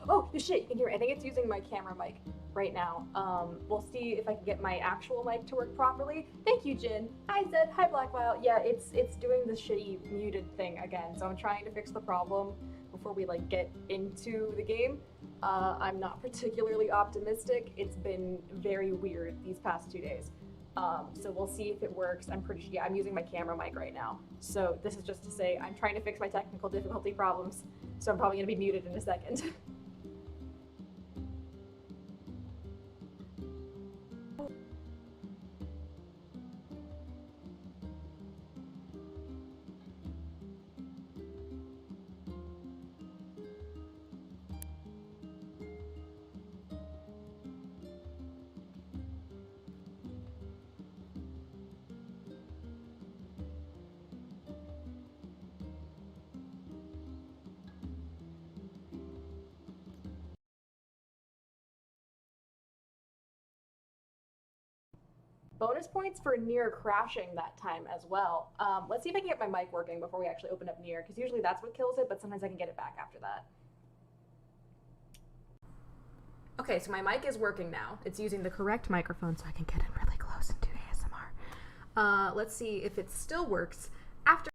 Oh, shit, you can hear it. I think it's using my camera mic right now. We'll see if I can get my actual mic to work properly. Thank you, Jin. Hi, Zed. Hi, Blackwile. Yeah, it's doing the shitty muted thing again, so I'm trying to fix the problem before we, like, get into the game. I'm not particularly optimistic. It's been very weird these past 2 days. So we'll see if it works. I'm pretty sure, yeah, I'm using my camera mic right now. So this is just to say I'm trying to fix my technical difficulty problems. So I'm probably gonna be muted in a second. Bonus points for Nier crashing that time as well. Let's see if I can get my mic working before we actually open up Nier, because usually that's what kills it, but sometimes I can get it back after that. Okay, so my mic is working now. It's using the correct microphone, so I can get in really close and do ASMR. Let's see if it still works after.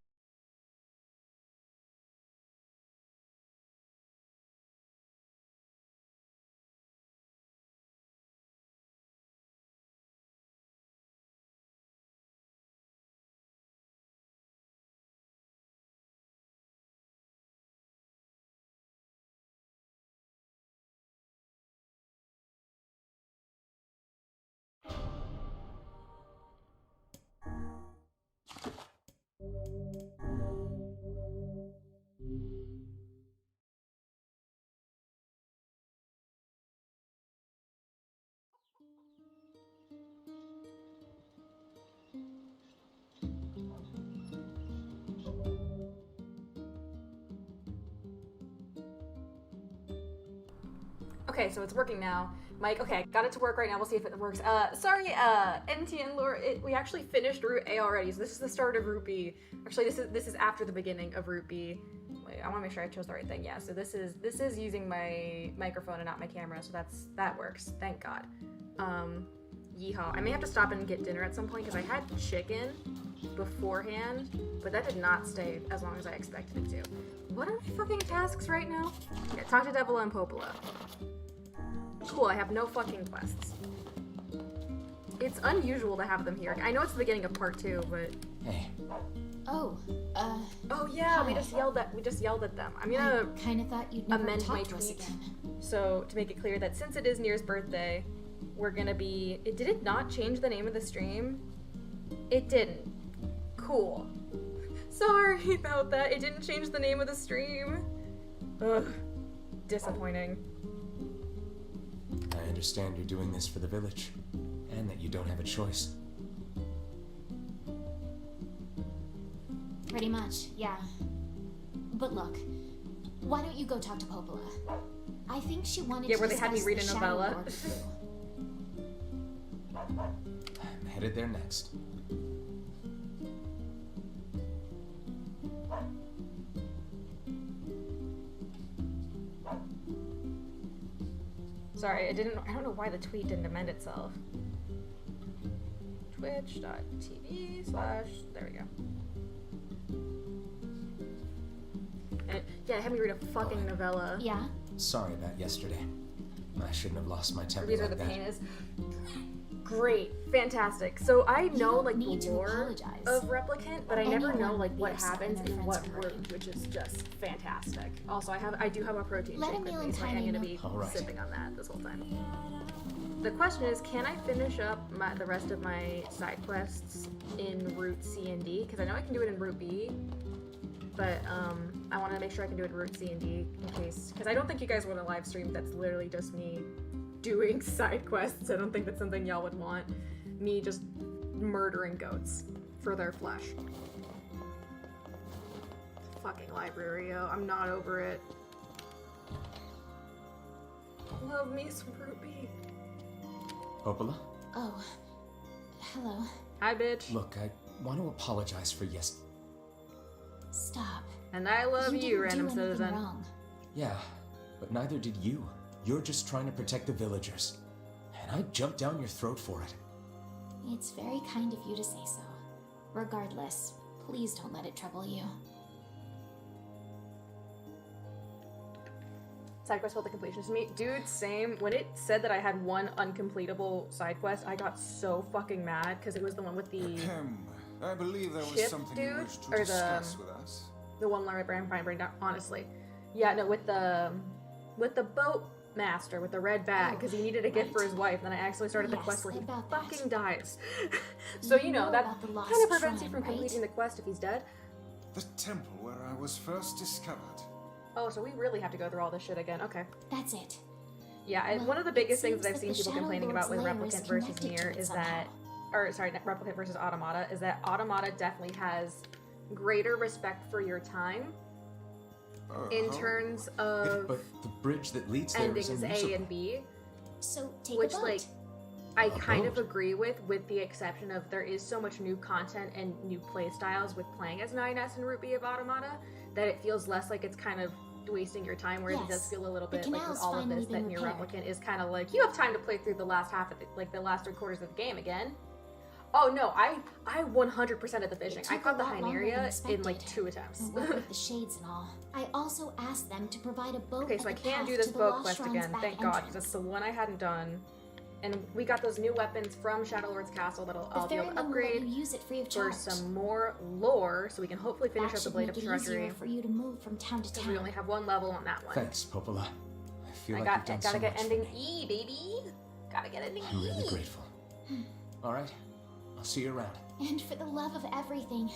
Okay, so it's working now. Mike, okay, got it to work right now. We'll see if it works. Sorry, NT and Laura, we actually finished Route A already, so this is the start of Route B. Actually, this is after the beginning of Route B. Wait, I want to make sure I chose the right thing. Yeah, so this is using my microphone and not my camera, so that works. Thank God. Yeehaw. I may have to stop and get dinner at some point because I had chicken beforehand, but that did not stay as long as I expected it to. What are my fucking tasks right now? Yeah, talk to Devil and Popola. Cool, I have no fucking quests. It's unusual to have them here. I know it's the beginning of part 2, but... Hey. Oh, Oh yeah, hi. we just yelled at them. I'm gonna I kinda thought you'd never amend my talk to us tweet. again. So, to make it clear that since it is Nier's birthday, we're gonna be... Did it not change the name of the stream? It didn't. Cool. Sorry about that. It didn't change the name of the stream. Ugh. Disappointing. I understand you're doing this for the village, and that you don't have a choice. Pretty much, yeah. But look, why don't you go talk to Popola? I think she wanted to where they had me discuss read the a Shadow novella. Lord with you. I'm headed there next. Sorry, I don't know why the tweet didn't amend itself. Twitch.tv/ there we go. And yeah, have me read a fucking novella. Yeah? Sorry about yesterday. I shouldn't have lost my temper These are like the that. painters. Great, fantastic. So I know like the need to lore apologize. of Replicant, but I never Anyone know would like be what upset when happens their in friends what are route, hurting. which is just fantastic. Also, I do have a protein Let shake Emil with me, and so I am Tiny gonna know. be All right. sipping on that this whole time. The question is, can I finish up the rest of my side quests in Route C and D? Because I know I can do it in Route B, but I want to make sure I can do it in Route C and D in case, because I don't think you guys want a live stream that's literally just me doing side quests. I don't think that's something y'all would want. Me just murdering goats for their flesh. Fucking library, yo. I'm not over it. Love me some Route B. Popola? Oh, hello. Hi, bitch. Look, I want to apologize for Stop. And I love you, didn't random do anything citizen. wrong. Yeah, But neither did you. You're just trying to protect the villagers. And I jumped down your throat for it. It's very kind of you to say so. Regardless, please don't let it trouble you. Side quest failed the completion to me. Dude, same. When it said that I had one uncompletable side quest, I got so fucking mad because it was the one with the I believe there was Chip something you dude, wished to or the- discuss with us. one right brain down. Honestly, yeah, no, with the boat master with the red bag because he needed a gift for his wife. Then I actually started the Yes, quest where he about that. fucking dies. So you know that about the lost kind of prevents you shrine, from right? completing the quest if he's dead. The temple where I was first discovered. Oh, so we really have to go through all this shit again. Okay. That's it. Yeah, and Well, one of the it biggest things seems that I've that seen the people Shadow complaining Lord's about with lair is Replicant versus connected to Nier it is that, or sorry, Replicant versus Automata, is that Automata definitely has greater respect for your time in terms of But the bridge that leads there is endings unusable. A and B, So take which a boat. like I A kind of boat? agree with the exception of there is so much new content and new play styles with playing as 9S and Root B of Automata that it feels less like it's kind of wasting your time, whereas it does Yes. feel a little The bit like with canal's all of finally this that been Nier repaired. Replicant is kind of like you have time to play through the last half of the last 3/4 of the game again. Oh no, I 100% of the fishing. I took caught a the lot longer than Hyneria in like expected. 2 attempts. And what with the shades and all. I also asked them to provide a boat. Okay, at so I the can't path do this to the boat Lost quest Shrine's again, back thank God, because entrance. that's the one I hadn't done. And we got those new weapons from Shadow Lord's Castle that'll I'll The be able to ferryman will let upgrade you use it free of for charge. some more lore, so we can hopefully finish That up the should Blade make of it Treachery. easier for you to move from town to Because town. we only have one level on that one. Thanks, Popola. I feel I like got you've done gotta so get much for ending me. E, baby. Gotta get ending I'm E. really grateful. All right, I'll see you around. And for the love of everything,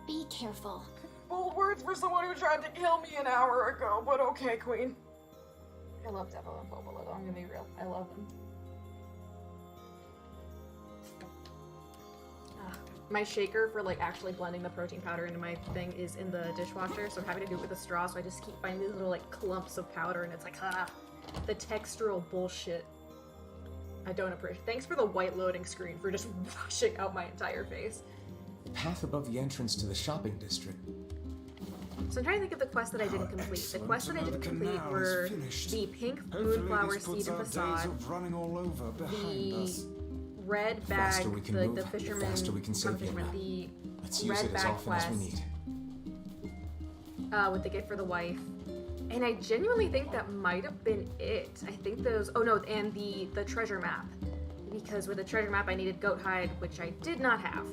be careful. Bold words for someone who tried to kill me an hour ago, but okay, Queen. I love Devil and Popola, though. I'm gonna be real. I love them. My shaker for like actually blending the protein powder into my thing is in the dishwasher, so I'm having to do it with a straw, so I just keep finding these little like clumps of powder and it's like, the textural bullshit. I don't appreciate. Thanks for the white loading screen for just washing out my entire face. The path above the entrance to the shopping district. So I'm trying to think of the quest that I didn't complete. The quests that I didn't complete were the pink moonflower seed and facade, running all over behind the us. red faster bag, we can the move, the fisherman, faster we can not save the fisherman, Vienna. the Let's use red it as bag often as we quest, need. with the gift for the wife. And I genuinely think that might have been it. I think those, oh no, and the treasure map. Because with the treasure map I needed goat hide, which I did not have.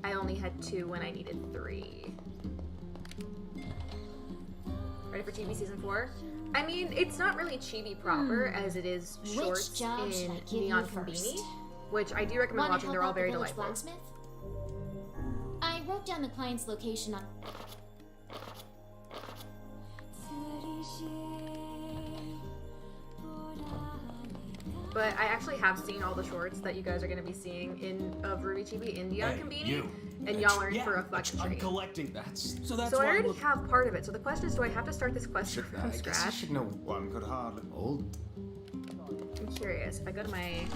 I only had 2 when I needed 3. Ready for Chibi Season 4? I mean, it's not really Chibi proper as it is shorts Which job should I in give Neon you first? Combini, which I do recommend Want to watching. help They're all out the very village delightful. blacksmith? I wrote down the client's location on. But I actually have seen all the shorts that you guys are going to be seeing in of Ruby Chibi in Neon Combini, and y'all are in for a fucking I'm treat. collecting. That's So I why already I'm have part of it. So the question is, do I have to start this quest I from guess you scratch? should know. One could hardly. Old. I'm curious. If I go to my...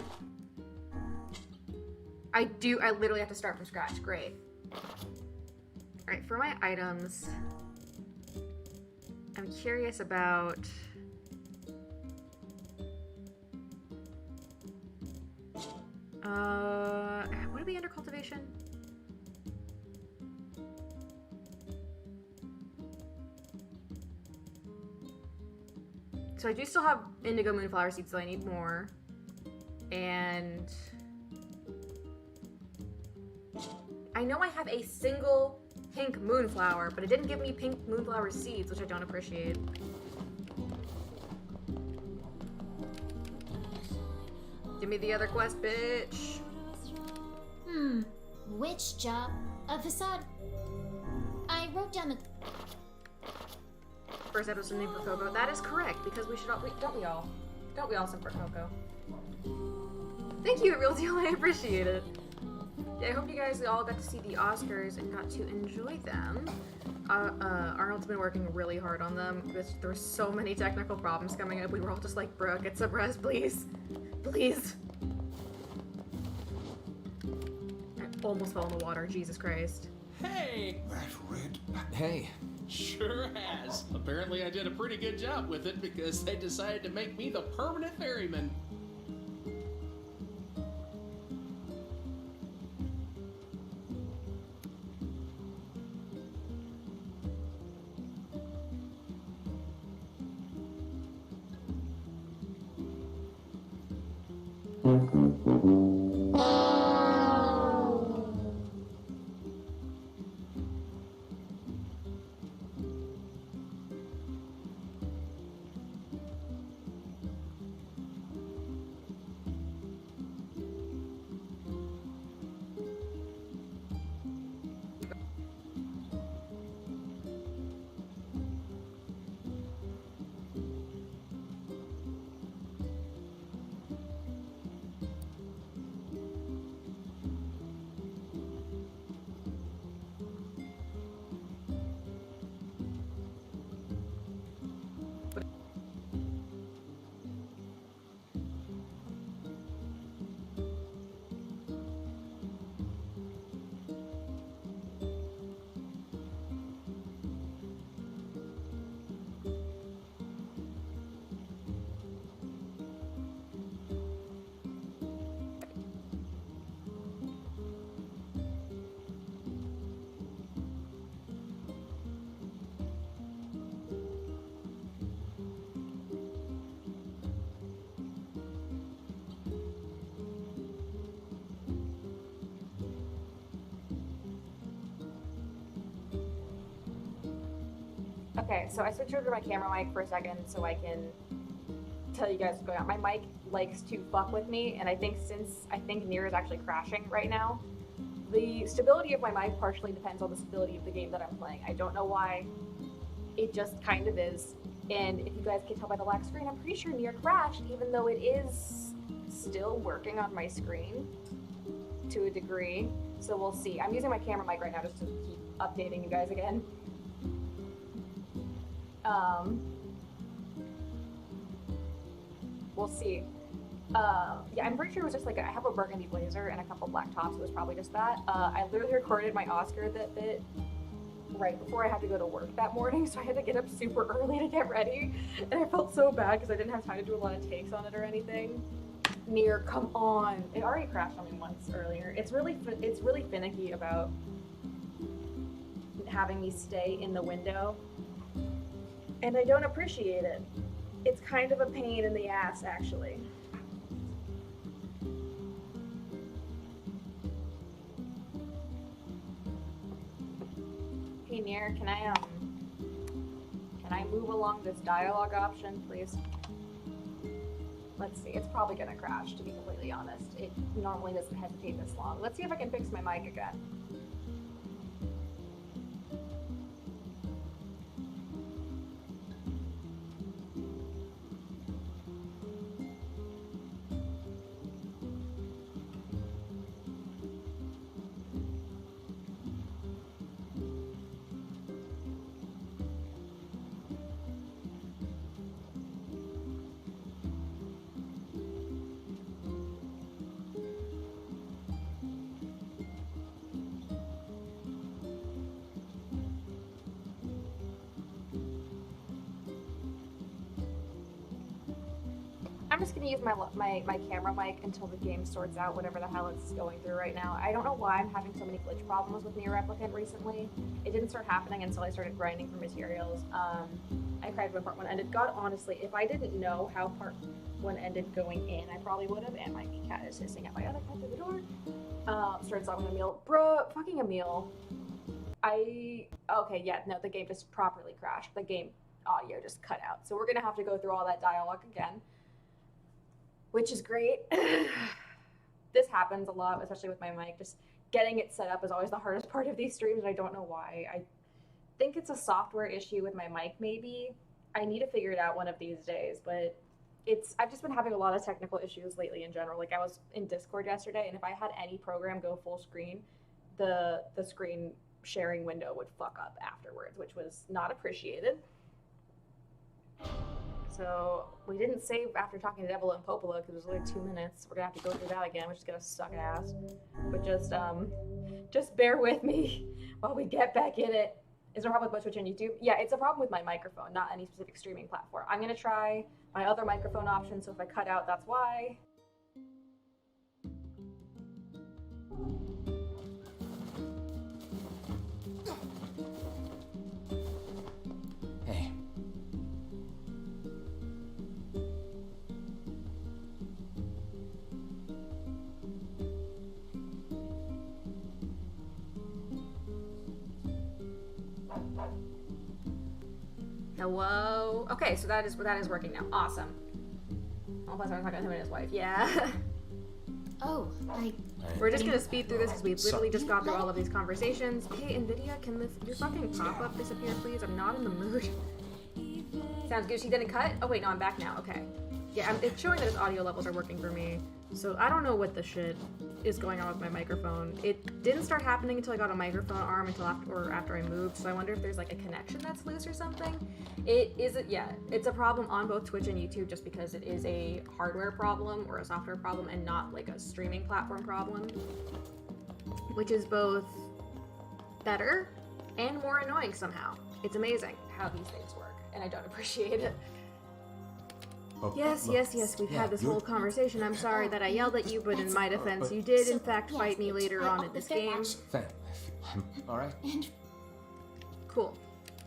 I literally have to start from scratch. Great. Alright, for my items, I'm curious about... would it be under cultivation? So I do still have indigo moonflower seeds, so I need more. And I know I have a single pink moonflower, but it didn't give me pink moonflower seeds, which I don't appreciate. Give me the other quest, bitch. Which job? A facade. I wrote down the. First episode of Sing for Coco. That is correct, because we should all, don't we all sing for Coco? Thank you, Real Deal, I appreciate it. Yeah, I hope you guys all got to see the Oscars and got to enjoy them. Arnold's been working really hard on them. There were so many technical problems coming up. We were all just like, bro, get some rest, please. Please. I almost fell in the water, Jesus Christ. Hey! That red. Hey, Sure has. Apparently I did a pretty good job with it because they decided to make me the permanent ferryman. Okay, so I switched over to my camera mic for a second so I can tell you guys what's going on. My mic likes to fuck with me, and I think since Nier is actually crashing right now, the stability of my mic partially depends on the stability of the game that I'm playing. I don't know why, it just kind of is. And if you guys can tell by the black screen, I'm pretty sure Nier crashed, even though it is still working on my screen to a degree. So we'll see. I'm using my camera mic right now just to keep updating you guys again. We'll see. Yeah, I'm pretty sure it was just like I have a burgundy blazer and a couple black tops. It was probably just that. I literally recorded my Oscar that bit right before I had to go to work that morning, so I had to get up super early to get ready, and I felt so bad because I didn't have time to do a lot of takes on it or anything. Nier, come on! It already crashed on me once earlier. It's really finicky about having me stay in the window, and I don't appreciate it. It's kind of a pain in the ass, actually. Hey Nier, can I move along this dialogue option, please? Let's see, it's probably gonna crash, to be completely honest. It normally doesn't hesitate this long. Let's see if I can fix my mic again. I'm just gonna use my camera mic until the game sorts out whatever the hell it's going through right now. I don't know why I'm having so many glitch problems with Nier Replicant recently. It didn't start happening until I started grinding for materials. I cried when part 1 ended. God, honestly, if I didn't know how part 1 ended going in, I probably would have. And my cat is hissing at my other cat through the door. Started solving Emil. Bruh, fucking Emil. Okay, yeah, no, the game just properly crashed. The game audio just cut out. So we're gonna have to go through all that dialogue again, which is great. This happens a lot, especially with my mic. Just getting it set up is always the hardest part of these streams, and I don't know why. I think it's a software issue with my mic, maybe. I need to figure it out one of these days, but I've just been having a lot of technical issues lately in general. Like, I was in Discord yesterday, and if I had any program go full screen, the screen sharing window would fuck up afterwards, which was not appreciated. So we didn't save after talking to Devil and Popola because it was only 2 minutes. We're gonna have to go through that again, which is gonna suck ass. But just bear with me while we get back in it Is there a problem with both Twitch and YouTube? Yeah, it's a problem with my microphone, not any specific streaming platform. I'm gonna try my other microphone option, so if I cut out, that's why. Hey. Hello? Okay, so that is working now. Awesome. Oh, plus I was talking to him and his wife. Yeah. Oh, We're just gonna speed through this because we literally just got through Let all of these conversations. Hey, NVIDIA, can your fucking pop-up disappear, please? I'm not in the mood. Sounds good. She didn't cut? Oh, wait, no, I'm back now. Okay. Yeah, it's showing that his audio levels are working for me. So I don't know what the shit is going on with my microphone. It didn't start happening until I got a microphone arm until after I moved. So I wonder if there's like a connection that's loose or something. It's a problem on both Twitch and YouTube just because it is a hardware problem or a software problem and not like a streaming platform problem, which is both better and more annoying somehow. It's amazing how these things work, and I don't appreciate it. Oh, Yes, look. yes, we've Yeah, had this you're- whole conversation. I'm sorry that I yelled at you, but in my defense, you did in fact fight me later on in this game. Thank. All right. Cool.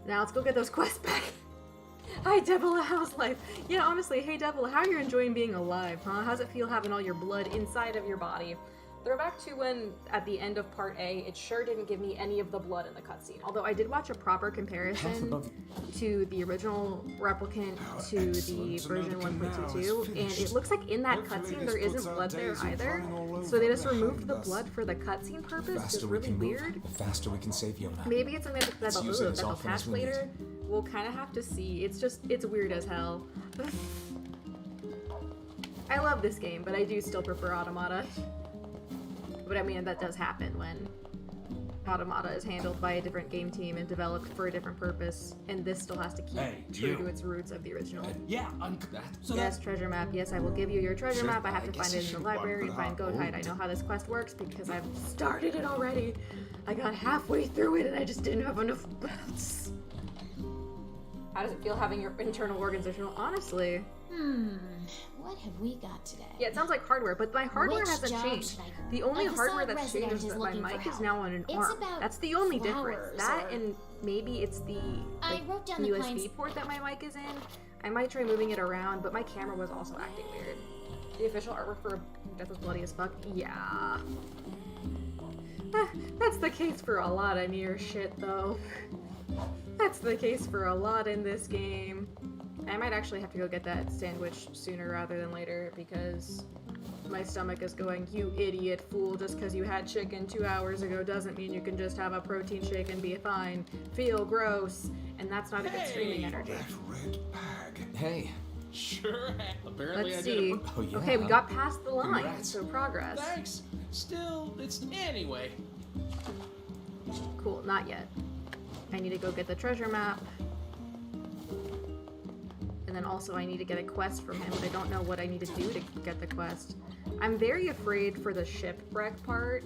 Now let's go get those quests back. Hi, Devil, how's life? Yeah, honestly, hey, Devil, how are you enjoying being alive, huh? How's it feel having all your blood inside of your body? Throwback to when, at the end of Part A, it sure didn't give me any of the blood in the cutscene. Although I did watch a proper comparison above- to the original Replicant to the excellent. version Another canal is 1.22, and finished. it looks like in that Hopefully cutscene this there puts isn't our blood there days of either. running all So they over just removed the behind us. blood for the cutscene The purpose, faster just we really can move, weird. the faster we can save Yona. Maybe it's something Let's use it as that'll often as patch we need. later. We'll kind of have to see. It's weird as hell. I love this game, but I do still prefer Automata. But I mean, that does happen when Automata is handled by a different game team and developed for a different purpose, and this still has to keep Hey, true you. to its roots of the original. Yeah, so Yes, treasure map. Yes, I will give you your treasure Sure, map. I have I to guess find I it in should the walk library and with find her. Goat Hide. I know how this quest works because I've started it already. I got halfway through it and I just didn't have enough boots. How does it feel having your internal organs additional? Honestly, what have we got today? yeah, it sounds like hardware, but my hardware Which hasn't job changed. should I- The only A hardware facade that's changed resident is is that my looking for mic is help. now on an It's arm. about That's the only difference. flowers That or- and maybe it's the I like, wrote down the USB client's- port that my mic is in. I might try moving it around, but my camera was also acting weird. The official artwork for Death was bloody as fuck. Yeah. That's the case for a lot of Nier shit, though. That's the case for a lot in this game. I might actually have to go get that sandwich sooner rather than later because my stomach is going, you idiot fool, just because you had chicken 2 hours ago doesn't mean you can just have a protein shake and be fine. Feel gross. And that's not a good streaming energy. That red bag. Hey. sure. Apparently Let's I did see. a Oh yeah. Okay, we got past the line, Congrats. so progress. Thanks. Still, it's anyway. Cool, not yet. I need to go get the treasure map. And then also I need to get a quest from him, but I don't know what I need to do to get the quest. I'm very afraid for the shipwreck part.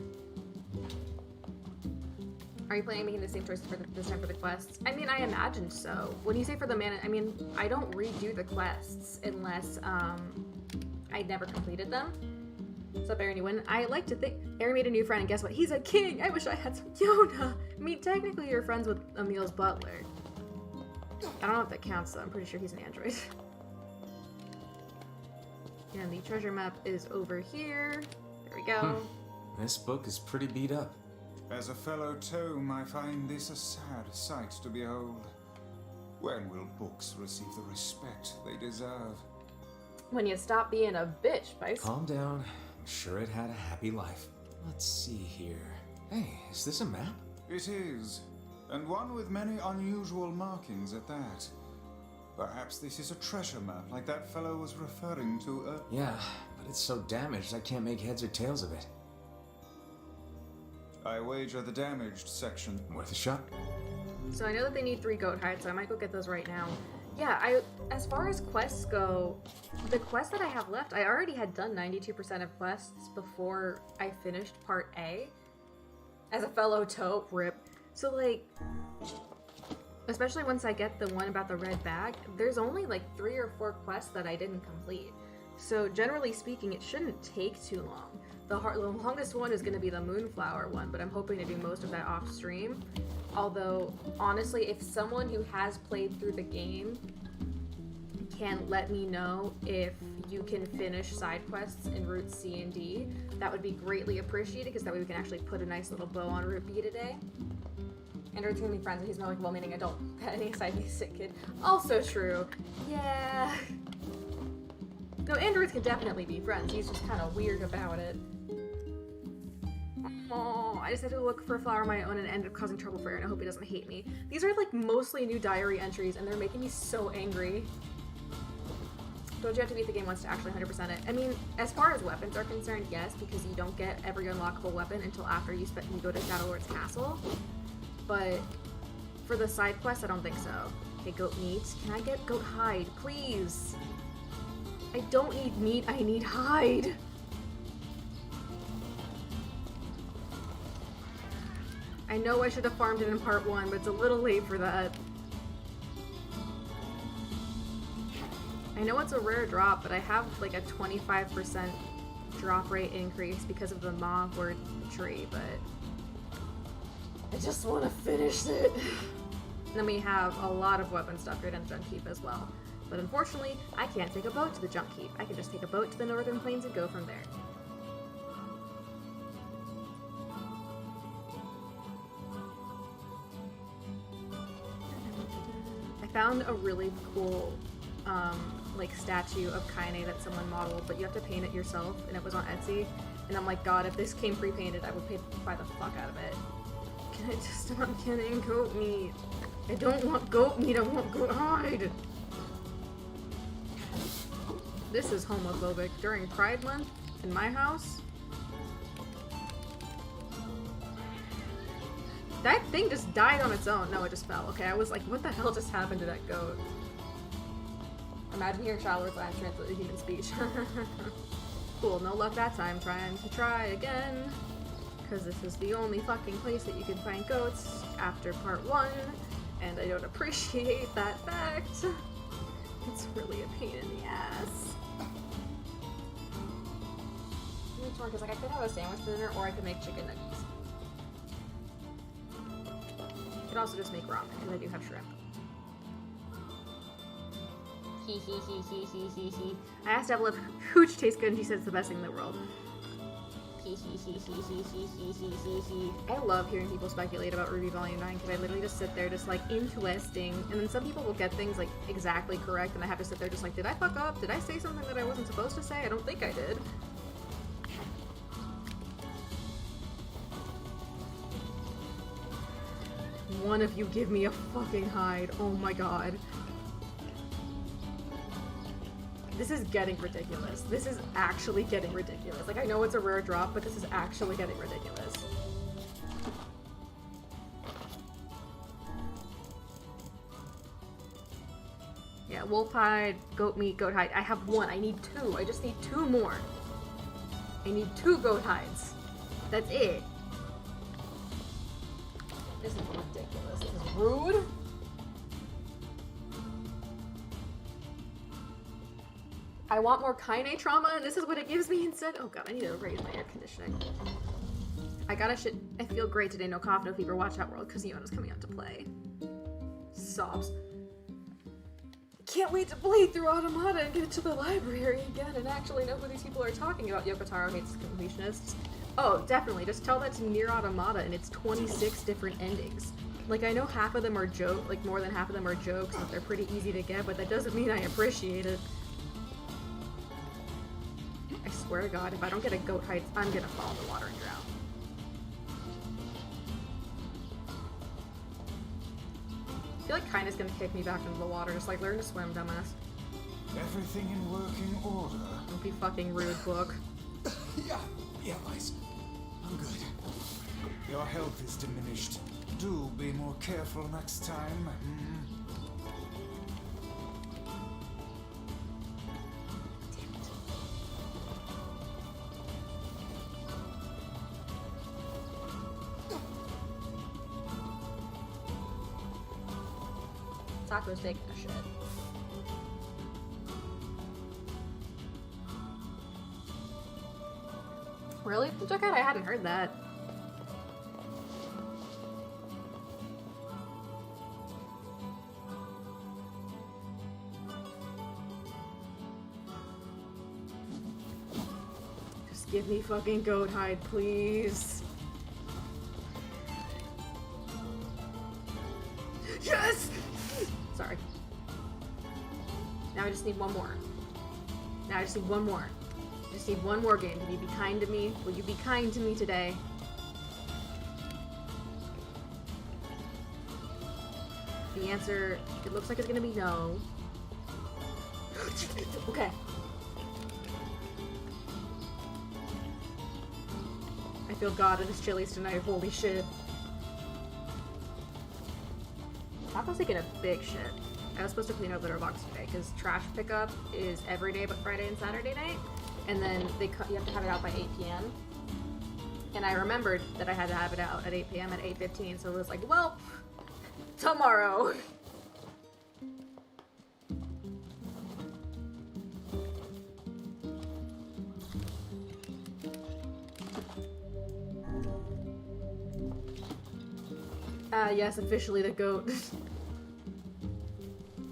Are you planning on making the same choices for this time for the quests? I mean, I imagine so. When you say for the man, I mean, I don't redo the quests unless I never completed them. What's up, Aaron? You win? I like to think Aaron made a new friend, and guess what? He's a king! I wish I had some Yona! I mean, technically you're friends with Emil's butler. I don't know if that counts, though. I'm pretty sure he's an android. And the treasure map is over here. There we go. This book is pretty beat up. As a fellow tome, I find this a sad sight to behold. When will books receive the respect they deserve? When you stop being a bitch, Spice. Calm down. I'm sure it had a happy life. Let's see here. Hey, is this a map? It is, and one with many unusual markings at that. Perhaps this is a treasure map like that fellow was referring to earlier. Yeah, but it's so damaged I can't make heads or tails of it. I wager the damaged section. Worth a shot. So I know that they need 3 goat hides, so I might go get those right now. Yeah, as far as quests go, the quests that I have left, I already had done 92% of quests before I finished part A. As a fellow taupe, rip. So like, Especially once I get the one about the red bag, there's only like 3 or 4 quests that I didn't complete. So generally speaking, it shouldn't take too long. The longest one is going to be the Moonflower one, but I'm hoping to do most of that off stream. Although, honestly, if someone who has played through the game can let me know if you can finish side quests in routes C and D, that would be greatly appreciated, because that way we can actually put a nice little bow on Route B today. Andrew's gonna be friends and he's more like a well-meaning adult petting a side sick kid. Also true. Yeah. No, androids can definitely be friends. He's just kind of weird about it. Oh, I just had to look for a flower of my own and ended up causing trouble for Aaron. I hope he doesn't hate me. These are like mostly new diary entries and they're making me so angry. Don't you have to beat the game once to actually 100% it? I mean, as far as weapons are concerned, yes, because you don't get every unlockable weapon until after you go to Shadow Lord's castle. But for the side quest, I don't think so. Okay, goat meat. Can I get goat hide, please? I don't need meat, I need hide. I know I should have farmed it in part 1, but it's a little late for that. I know it's a rare drop, but I have like a 25% drop rate increase because of the Mogward tree, but I just want to finish it. And then we have a lot of weapons to upgrade on Junk Keep as well. But unfortunately, I can't take a boat to the Junk Keep. I can just take a boat to the Northern Plains and go from there. I found a really cool like statue of Kaine that someone modeled, but you have to paint it yourself, and it was on Etsy. And I'm like, God, if this came pre-painted, I would buy the fuck out of it. Can I just stop getting goat meat? I don't want goat meat, I want goat hide! This is homophobic. During Pride Month, in my house, that thing just died on its own. No, it just fell. Okay, I was like, what the hell just happened to that goat? Imagine hearing Shadowlord's lines translated to human speech. Cool, no luck that time. Trying to try again. Because this is the only fucking place that you can find goats after part 1, and I don't appreciate that fact. It's really a pain in the ass. Which one? Because like I could have a sandwich for dinner, or I could make chicken nuggets. I could also just make ramen, because I do have shrimp. I asked Evelyn if hooch tastes good, and she said it's the best thing in the world. I love hearing people speculate about RWBY Volume 9 because I literally just sit there just like interesting, and then some people will get things like exactly correct and I have to sit there just like, did I fuck up? Did I say something that I wasn't supposed to say? I don't think I did. One of you give me a fucking hide. Oh my god. This is getting ridiculous. This is actually getting ridiculous. Like, I know it's a rare drop, but this is actually getting ridiculous. Yeah, wolf hide, goat meat, goat hide. I have 1. I need 2. I just need 2 more. I need 2 goat hides. That's it. This is ridiculous. This is rude. I want more Kaine trauma, and this is what it gives me instead. Oh god, I need to raise my air conditioning. I feel great today. No cough, no fever. Watch out, world, because Yona's coming out to play. Sobs. Can't wait to play through Automata and get to the library again and actually know who these people are talking about. Yokotaro hates completionists. Oh, definitely. Just tell that to Nier Automata, and it's 26 different endings. Like, I know half of them are like more than half of them are jokes, and they're pretty easy to get, but that doesn't mean I appreciate it. I swear to god, if I don't get a goat hide, I'm gonna fall in the water and drown. I feel like Kaine's gonna kick me back into the water, just like, learn to swim, dumbass. Everything in working order. Don't be fucking rude, book. Yeah, Vice. I'm good. Your health is diminished. Do be more careful next time. taco steak and a shit. Really? Check out, I hadn't heard that. Just give me fucking goat hide, please. Yes! Sorry. Now I just need one more. Now I just need one more. I just need one more game. Can you be kind to me? Will you be kind to me today? The answer, it looks like it's gonna be no. Okay. I feel God in this Chili's tonight. Holy shit. Taco's taking a big shit. I was supposed to clean out litter box today because trash pickup is every day but Friday and Saturday night, and then you have to have it out by 8 p.m. And I remembered that I had to have it out at 8 p.m. at 8:15, so it was like, well, tomorrow. Yes, officially the goat.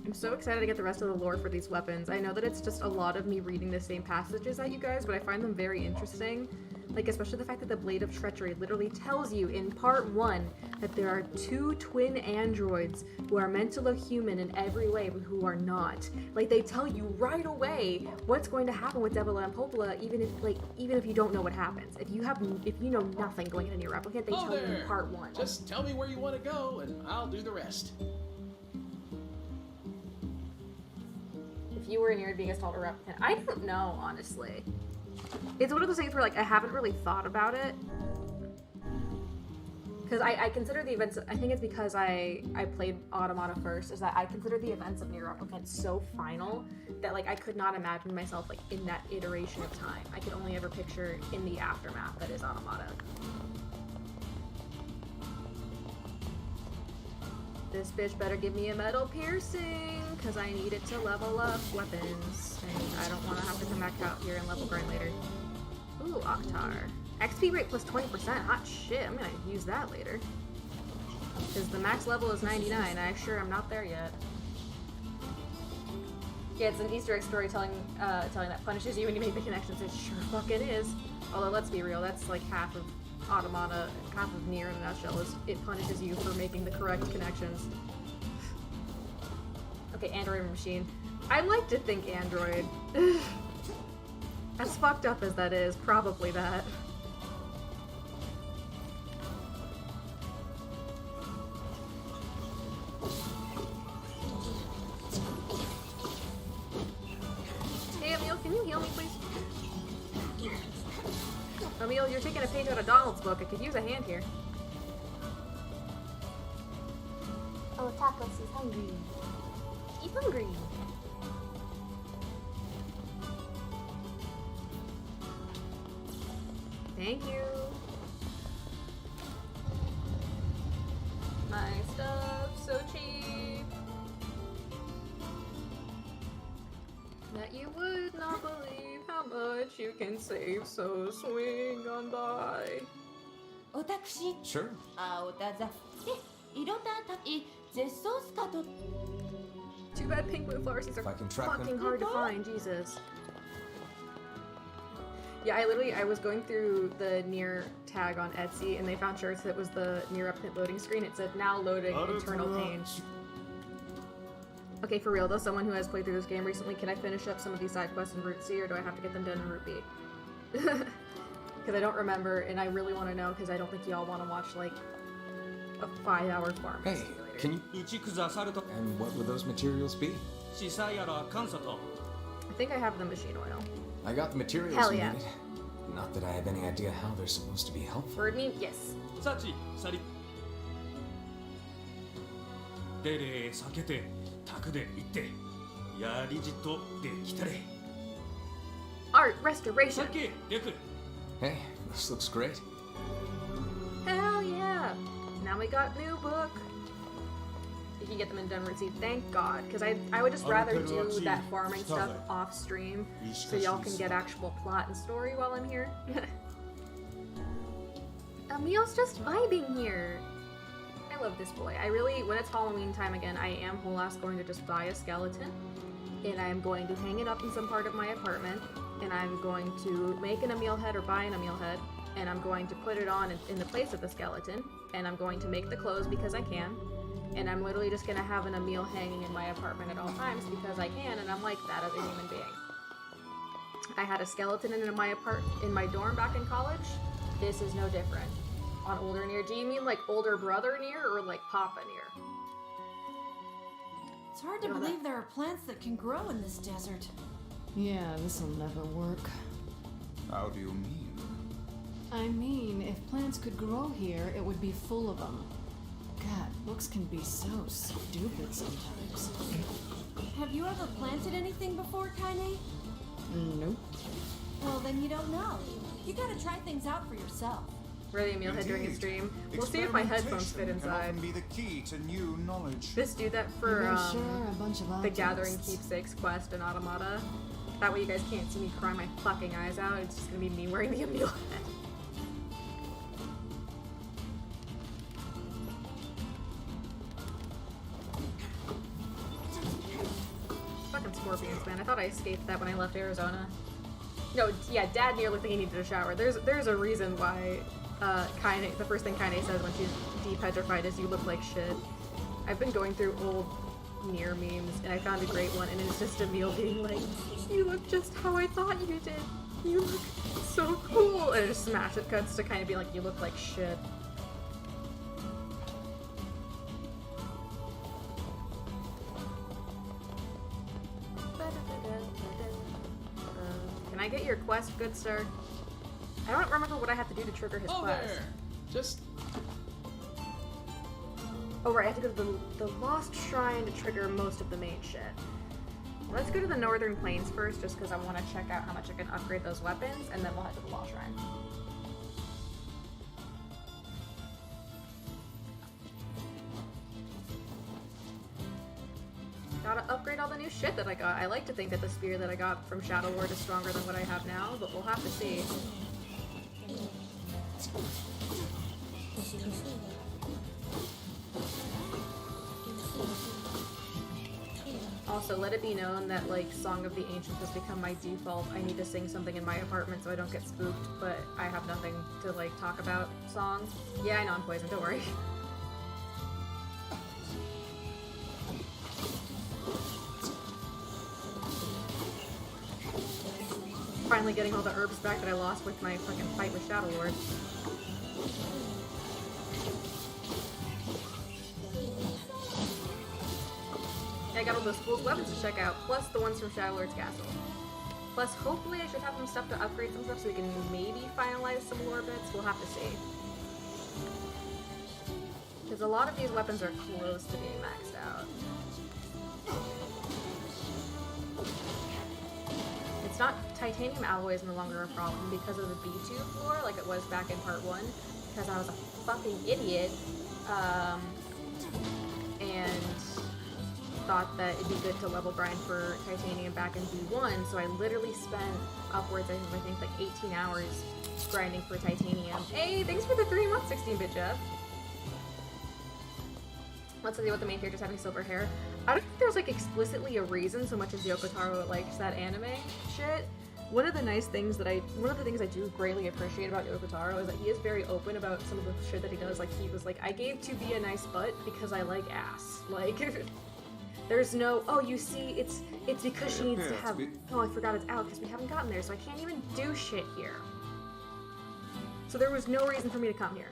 I'm so excited to get the rest of the lore for these weapons. I know that it's just a lot of me reading the same passages at you guys, but I find them very interesting. Like, especially the fact that the Blade of Treachery literally tells you in part 1 that there are 2 twin androids who are meant to look human in every way, but who are not. Like, they tell you right away what's going to happen with Devil and Popola, even if you don't know what happens. If you know nothing going into Nier Replicant, they tell you in part 1. Just tell me where you want to go, and I'll do the rest. If you were in Nier being installed a Replicant, I don't know, honestly. It's one of those things where, like, I haven't really thought about it. Because I consider the events, I think it's because I played Automata first, is that I consider the events of Nier Replicant so final that, like, I could not imagine myself, like, in that iteration of time. I could only ever picture in the aftermath that is Automata. This bitch better give me a metal piercing, because I need it to level up weapons. And I don't want to have to come back out here and level grind later. Ooh, Octar. XP rate plus 20%. Hot shit. I'm gonna use that later. Because the max level is 99. I sure am not there yet. Yeah, it's an Easter egg story telling that punishes you when you make the connections. It sure fucking is. Although, let's be real, that's like half of Automata, half of Nier in a nutshell, is it punishes you for making the correct connections. Okay, Android machine. I like to think Android. As fucked up as that is, probably that. Hey, Emil, can you heal me, please? Emil, you're taking a page out of Donald's book. I could use a hand here. Oh, Tacos is hungry. He's hungry. Thank you. My stuff, so cheap. That you would not believe how much you can save, so swing on by. 私 Sure. 青田座で色たたき絶相スカート Too bad pink blue flower seeds are If I can track fucking them. hard to find, Jesus. Yeah, I was going through the Nier tag on Etsy and they found shirts that was the Nier Replicant loading screen. It said, now loading internal pain. Okay, for real though, someone who has played through this game recently, can I finish up some of these side quests in Route C or do I have to get them done in Route B? Because I don't remember and I really want to know because I don't think y'all want to watch like a 5-hour farm. Hey, simulator. can you... 一くざさると And what would those materials be? 司祭やら監査と I think I have the machine oil. I got the materials Hell you yeah. needed. Not that I have any idea how they're supposed to be helpful. Bird meat? Yes. 幸去りデレ避けて宅で行ってやりじとできたれ Art さ restoration. っきレク Hey, this looks great. Hell yeah! Now we got new book. can get them in Denver Sea. Thank God, because I would just rather do that farming stuff off stream, so y'all can get actual plot and story while I'm here. Emil's just vibing here. I love this boy. I really, when it's Halloween time again, I am whole ass going to just buy a skeleton, and I am going to hang it up in some part of my apartment, and I'm going to make an Emil head or buy an Emil head, and I'm going to put it on in the place of the skeleton, and I'm going to make the clothes because I can, and I'm literally just gonna have an Emil hanging in my apartment at all times because I can, and I'm like that as a human being. I had a skeleton in my dorm back in college. This is no different. On older Nier, do you mean like older brother Nier or like Papa Nier? It's hard to believe there are plants that can grow in this desert. Yeah, this'll never work. How do you mean? I mean, if plants could grow here, it would be full of them. God, books can be so stupid sometimes. Have you ever planted anything before, Kaine? Nope. Well, then you don't know. You gotta try things out for yourself. Really, Emil head during a stream. We'll see if my headphones fit inside. Can often be the key to new knowledge. Just do that for a bunch of the Gathering Keepsakes quest and Automata. That way you guys can't see me cry my fucking eyes out. It's just gonna be me wearing the Emil head. Fucking scorpions, man. I thought I escaped that when I left Arizona. No, yeah, Dad Nier looked like he needed a shower. There's a reason why Kaine, the first thing Kaine says when she's depetrified is you look like shit. I've been going through old Nier memes and I found a great one, and it's just Emil being like, you look just how I thought you did. You look so cool. And it just smash it cuts to kind of be like, you look like shit. Can I get your quest, good sir? I don't remember what I have to do to trigger his Oh, quest. there! Just Oh right, I have to go to the Lost Shrine to trigger most of the main shit. Let's go to the Northern Plains first, just because I want to check out how much I can upgrade those weapons, and then we'll head to the Lost Shrine. Gotta upgrade all the new shit that I got. I like to think that the spear that I got from Shadow Lord is stronger than what I have now, but we'll have to see. Also, let it be known that, like, Song of the Ancients has become my default. I need to sing something in my apartment so I don't get spooked, but I have nothing to, like, talk about songs. Yeah, I know I'm poisoned, don't worry. Finally getting all the herbs back that I lost with my fucking fight with Shadow Lord. I got all those cool weapons to check out, plus the ones from Shadow Lord's castle. Plus, hopefully I should have some stuff to upgrade some stuff so we can maybe finalize some lore bits. We'll have to see. Because a lot of these weapons are close to being maxed out. It's not titanium alloy is no longer a problem because of the B2 floor like it was back in part 1, because I was a fucking idiot and thought that it'd be good to level grind for titanium back in B1, so I literally spent upwards I think like 18 hours grinding for titanium. Hey, thanks for the 3 months, 16-bit Jeff. Let's see what the main character's having silver hair. I don't think there's like explicitly a reason so much as Yoko Taro likes that anime shit. One of the things I do greatly appreciate about Yoko Taro is that he is very open about some of the shit that he does. Like he was like, I gave 2B a nice butt because I like ass. Like there's no, oh you see, it's because she needs to have, oh I forgot it's out because we haven't gotten there, so I can't even do shit here. So there was no reason for me to come here.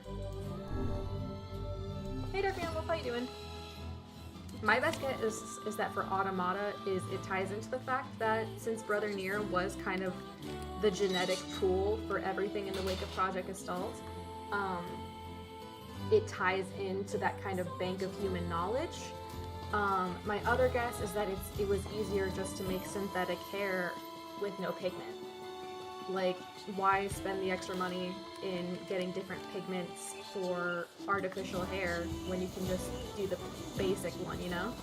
Hey Dark Wolf, how you doing? My best guess is that for Automata it ties into the fact that since Brother Nier was kind of the genetic pool for everything in the wake of Project Gestalt, it ties into that kind of bank of human knowledge. My other guess is that it was easier just to make synthetic hair with no pigment. Like, why spend the extra money in getting different pigments for artificial hair when you can just do the basic one, you know?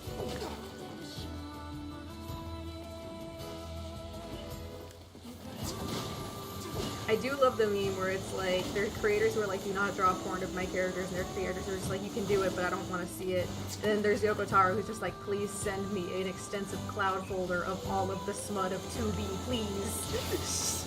I do love the meme where it's like, there are creators who are like, do not draw porn of my characters, and there are creators who are just like, you can do it, but I don't want to see it. And then there's Yoko Taro who's just like, please send me an extensive cloud folder of all of the smut of 2B, please.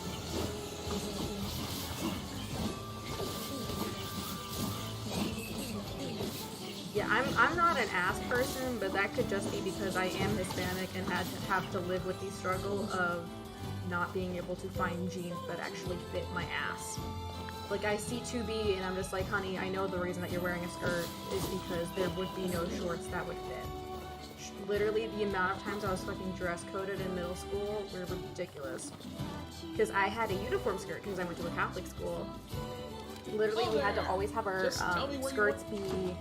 Yeah, I'm not an ass person, but that could just be because I am Hispanic and have to live with the struggle of not being able to find jeans that actually fit my ass. Like, I see 2B and I'm just like, honey, I know the reason that you're wearing a skirt is because there would be no shorts that would fit. Literally, the amount of times I was fucking dress coded in middle school were ridiculous. Because I had a uniform skirt because I went to a Catholic school. Literally, we had to always have our skirts be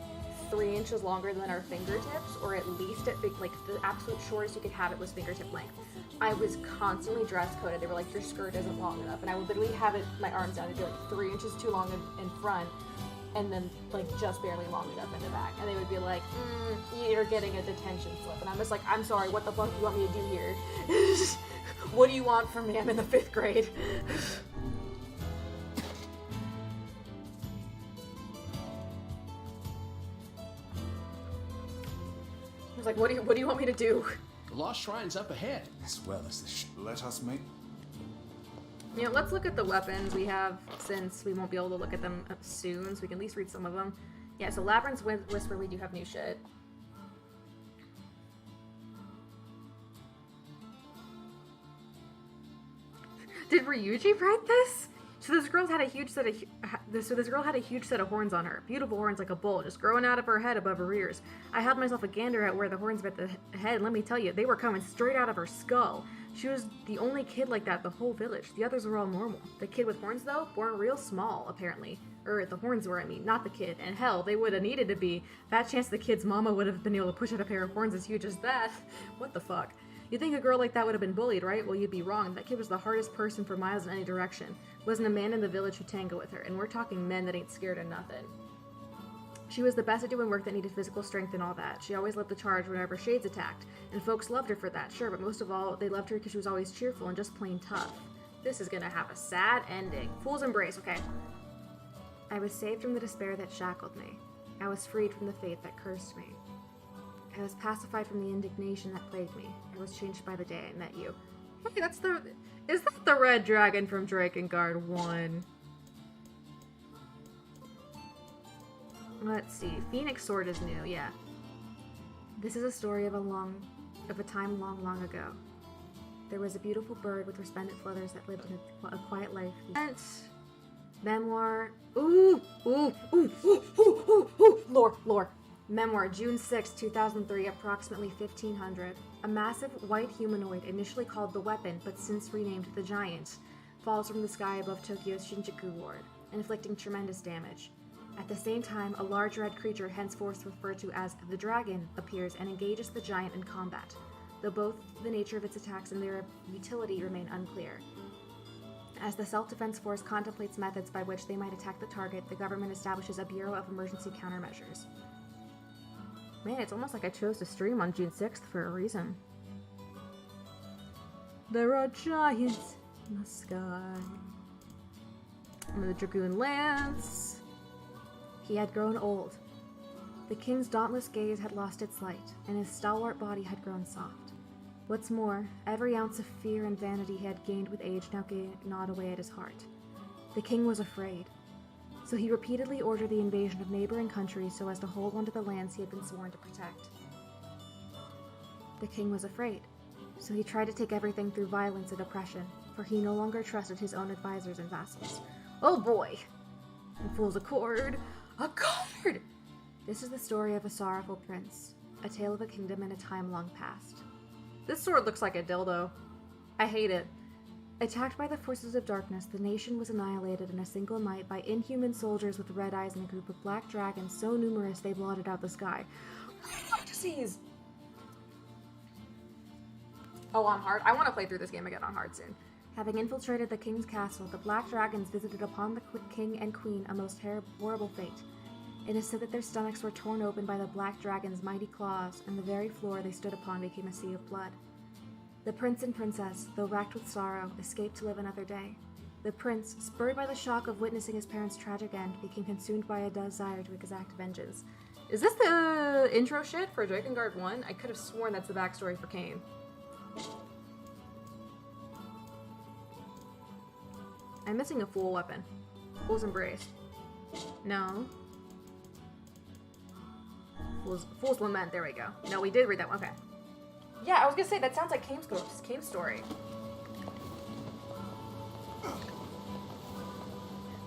3 inches longer than our fingertips, or at least at like the absolute shortest you could have it was fingertip length. I was constantly dress coded. They were like, your skirt isn't long enough, and I would literally have it, my arms down, it'd be like 3 inches too long in front, and then like just barely long enough in the back, and they would be like, you're getting a detention slip, and I'm just like, I'm sorry, what the fuck do you want me to do here? What do you want from me? I'm in the 5th grade. I was like, what do you want me to do? The Lost Shrine's up ahead. As well as the Let us make. You know, let's look at the weapons we have, since we won't be able to look at them soon, so we can at least read some of them. Yeah, so Labyrinth's Whisper, we do have new shit. Did Ryuji write this? So this girl had a huge set of horns on her. Beautiful horns like a bull, just growing out of her head above her ears. I held myself a gander at where the horns met the head, and let me tell you, they were coming straight out of her skull. She was the only kid like that in the whole village. The others were all normal. The kid with horns, though, born real small, apparently. The horns were, I mean, not the kid. And hell, they would have needed to be. That chance the kid's mama would have been able to push out a pair of horns as huge as that. What the fuck? You'd think a girl like that would have been bullied, right? Well, you'd be wrong. That kid was the hardest person for miles in any direction. Wasn't a man in the village who'd tango with her, and we're talking men that ain't scared of nothing. She was the best at doing work that needed physical strength and all that. She always led the charge whenever shades attacked, and folks loved her for that, sure, but most of all, they loved her because she was always cheerful and just plain tough. This is gonna have a sad ending. Fool's embrace, okay? I was saved from the despair that shackled me. I was freed from the fate that cursed me. I was pacified from the indignation that plagued me. I was changed by the day I met you. Hey, is that the red dragon from Drakengard 1? Let's see. Phoenix Sword is new, yeah. This is a story of a time long, long ago. There was a beautiful bird with resplendent feathers that lived in a quiet life. Memoir. Lore. Memoir, June 6, 2003, approximately 1500. A massive white humanoid, initially called the Weapon, but since renamed the Giant, falls from the sky above Tokyo's Shinjuku ward, inflicting tremendous damage. At the same time, a large red creature, henceforth referred to as the Dragon, appears and engages the Giant in combat, though both the nature of its attacks and their utility remain unclear. As the Self-Defense Force contemplates methods by which they might attack the target, the government establishes a Bureau of Emergency Countermeasures. Man, it's almost like I chose to stream on June 6th for a reason. There are giants in the sky. And the Dragoon Lance. He had grown old. The king's dauntless gaze had lost its light, and his stalwart body had grown soft. What's more, every ounce of fear and vanity he had gained with age now gnawed away at his heart. The king was afraid. So he repeatedly ordered the invasion of neighboring countries so as to hold onto the lands he had been sworn to protect. The king was afraid, so he tried to take everything through violence and oppression, for he no longer trusted his own advisors and vassals. Oh boy! And Fool's a cord! A card! This is the story of a sorrowful prince, a tale of a kingdom in a time long past. This sword looks like a dildo. I hate it. Attacked by the forces of darkness, the nation was annihilated in a single night by inhuman soldiers with red eyes and a group of black dragons so numerous they blotted out the sky. Red eye disease! Oh, on hard? I want to play through this game again on hard soon. Having infiltrated the king's castle, the black dragons visited upon the king and queen a most horrible fate. It is said that their stomachs were torn open by the black dragon's mighty claws, and the very floor they stood upon became a sea of blood. The prince and princess, though racked with sorrow, escaped to live another day. The prince, spurred by the shock of witnessing his parents' tragic end, became consumed by a desire to exact vengeance. Is this the intro shit for Drakengard 1? I could have sworn that's the backstory for Cain. I'm missing a fool weapon. Fool's Embrace. No. Fool's Lament, there we go. No, we did read that one, okay. Yeah, I was gonna say, that sounds like Cain's story.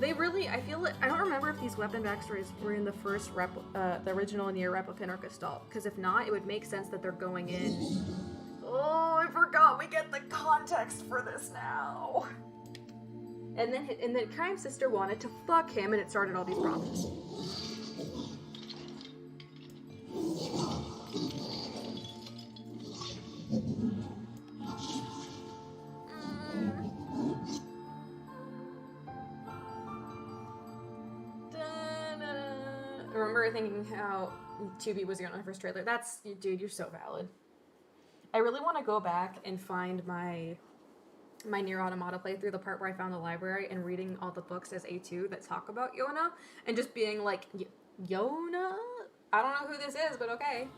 They really, I feel like, I don't remember if these weapon backstories were in the first, the original Nier Replicant or Gestalt, because if not, it would make sense that they're going in. Oh, I forgot, we get the context for this now. And then Kaim's sister wanted to fuck him, and it started all these problems. I remember thinking how 2B was on my first trailer. That's, dude, you're so valid. I really want to go back and find my Nier Automata playthrough, the part where I found the library and reading all the books as A2 that talk about Yona, and just being like, Yona? I don't know who this is, but okay.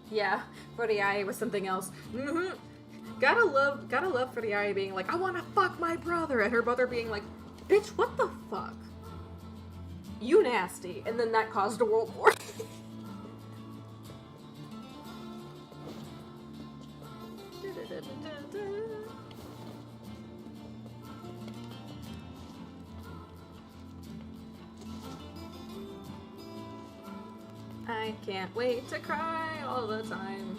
Yeah, Furiae was something else. Mm-hmm. Gotta love Furiae being like, I wanna fuck my brother, and her brother being like, bitch, what the fuck? You nasty. And then that caused a world war. I can't wait to cry all the time.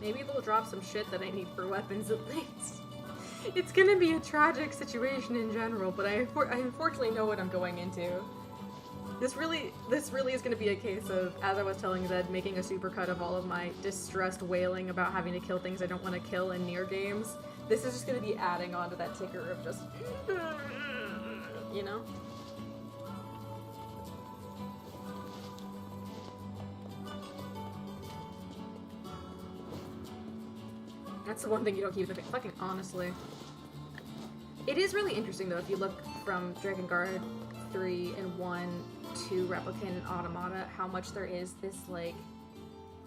Maybe they'll drop some shit that I need for weapons at least. It's gonna be a tragic situation in general, but I unfortunately know what I'm going into. This really is gonna be a case of, as I was telling Zed, making a supercut of all of my distressed wailing about having to kill things I don't want to kill in Nier games. This is just gonna be adding on to that ticker of just, you know? That's the one thing you don't keep the fucking honestly. It is really interesting though if you look from Drakengard 3 and 1 to Replicant and Automata, how much there is this like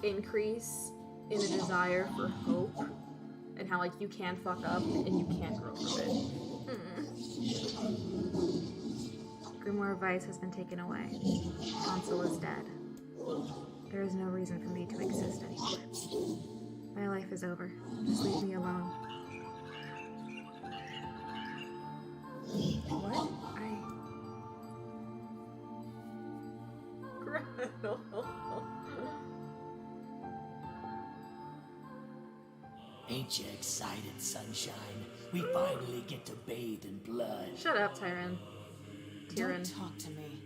increase in the desire for hope, and how like you can fuck up and you can grow from it. Grimoire of Vice has been taken away. Console is dead. There is no reason for me to exist anymore. My life is over. Just leave me alone. What? Gretel. Ain't you excited, sunshine? We finally get to bathe in blood. Shut up, Tyron. Don't talk to me.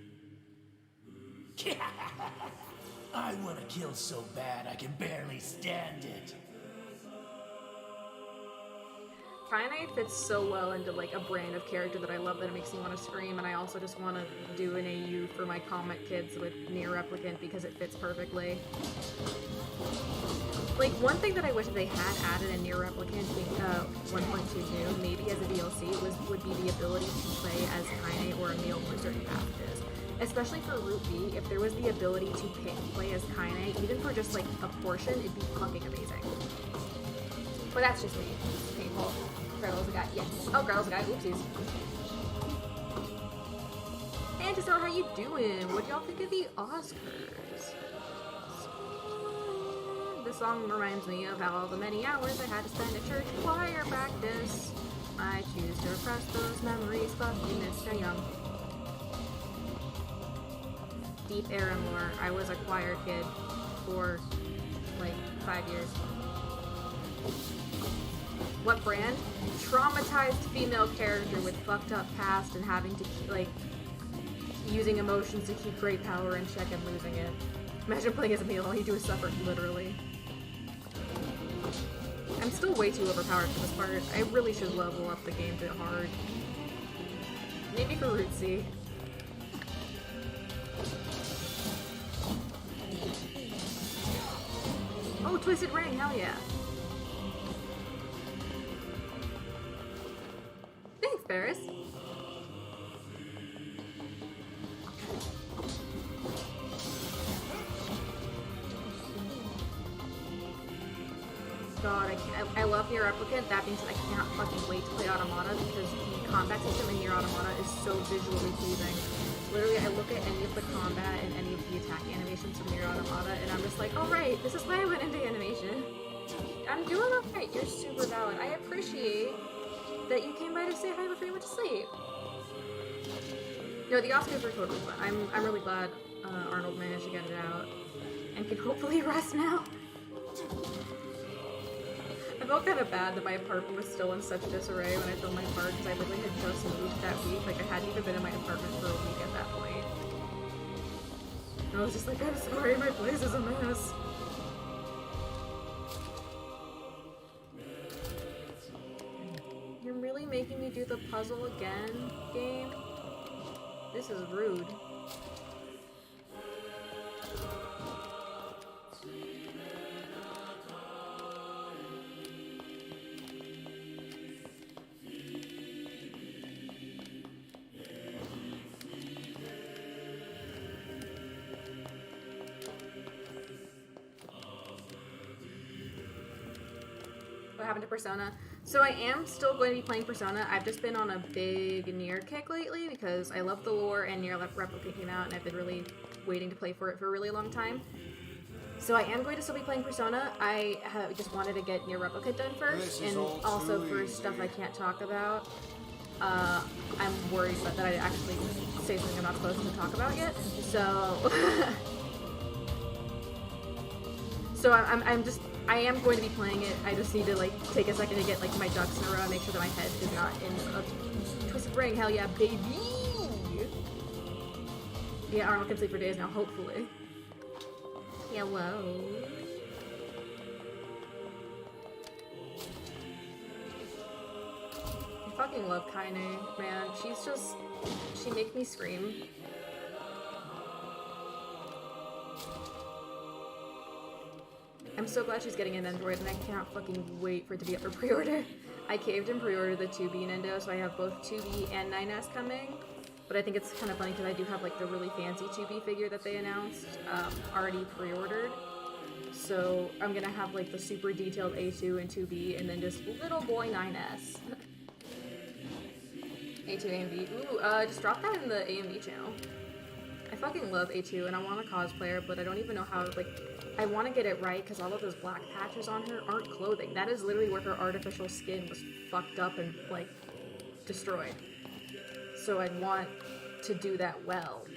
I want to kill so bad I can barely stand it. Kaine fits so well into like a brand of character that I love, that it makes me want to scream, and I also just want to do an AU for my comic kids with Nier Replicant because it fits perfectly. Like, one thing that I wish they had added in Nier Replicant 1.22, maybe as a DLC, would be the ability to play as Kaine or Emil for certain passages. Especially for Route B, if there was the ability to play as Kaine, even for just like a portion, it'd be fucking amazing. But that's just me. It's painful. Gretel's a guy. Yes. Oh, Gretel's a guy. Oopsies. And to know how you doing? What do y'all think of the Oscars? This song reminds me of all the many hours I had to spend at church choir practice. I choose to repress those memories. Fuck you, Mr. Young. Deep Aaron lore. I was a choir kid for like 5 years. What brand? Traumatized female character with fucked up past and having to keep, like, using emotions to keep great power in check and losing it. Imagine playing as Emil, all you do is suffer, literally. I'm still way too overpowered for this part. I really should level up the game to hard. Maybe for Route C. Oh, Twisted Ring, hell yeah. Thanks, Ferris. God, I love Nier Replicant. That being said, I can't fucking wait to play Automata because the combat system in Nier Automata is so visually pleasing. Literally, I look at any of the combat and any of the attack animations from Nier Automata, and I'm just like, alright, this is why I went into animation. I'm doing alright, you're super valid. I appreciate that you came by to say hi before you went to sleep. No, the Oscars were totally fun. I'm really glad Arnold managed to get it out and can hopefully rest now. I felt kind of bad that my apartment was still in such disarray when I filmed my part because I literally had just moved that week. Like, I hadn't even been in my apartment for a week at that point. And I was just like, I'm sorry, my place is a mess. You're really making me do the puzzle again, game? This is rude. What happened to Persona? So I am still going to be playing Persona. I've just been on a big Nier kick lately because I love the lore and Nier Replicant came out and I've been really waiting to play for it for a really long time. So I am going to still be playing Persona. I just wanted to get Nier Replicant done first, and also for stuff I can't talk about. I'm worried that I actually say something I'm not supposed to talk about yet. So, so I am going to be playing it. I just need to like take a second to get like my ducks in a row and make sure that my head is not in a twisted ring. Hell yeah, baby! Yeah, Arnold can sleep for days now, hopefully. Hello. I fucking love Kaine, man. She makes me scream. I'm so glad she's getting an Android, and I can't fucking wait for it to be up for pre-order. I caved and pre-ordered the 2B Nintendo, so I have both 2B and 9S coming. But I think it's kind of funny because I do have like the really fancy 2B figure that they announced already pre-ordered. So I'm gonna have like the super detailed A2 and 2B, and then just little boy 9S. A2, AMV. Ooh, just drop that in the AMV channel. I fucking love A2, and I want to cosplay her, but I don't even know how, like, I want to get it right, because all of those black patches on her aren't clothing. That is literally where her artificial skin was fucked up and, like, destroyed. So I'd want to do that well,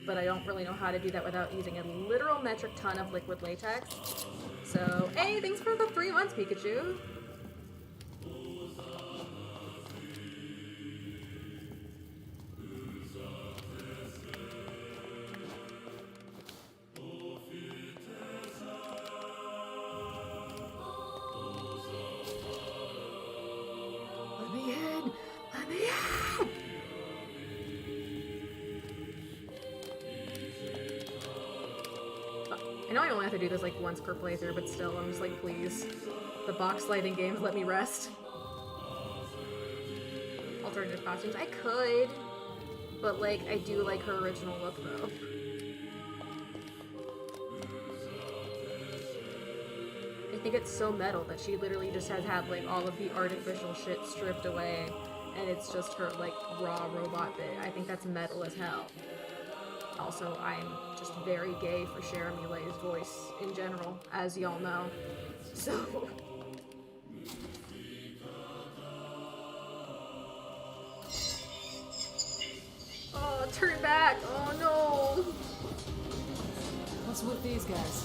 but I don't really know how to do that without using a literal metric ton of liquid latex. So, hey, thanks for the 3 months, Pikachu! Let me in! Let me in! I know I only have to do this like once per playthrough, but still, I'm just like, please. The box lighting games, let me rest. Alternative costumes, I could, but like, I do like her original look though. I think it's so metal that she literally just has had like all of the artificial shit stripped away, and it's just her like raw robot bit. I think that's metal as hell. Also, I'm just very gay for Cher Milet's voice in general, as y'all know. So... oh, turn back! Oh no! What's with these guys?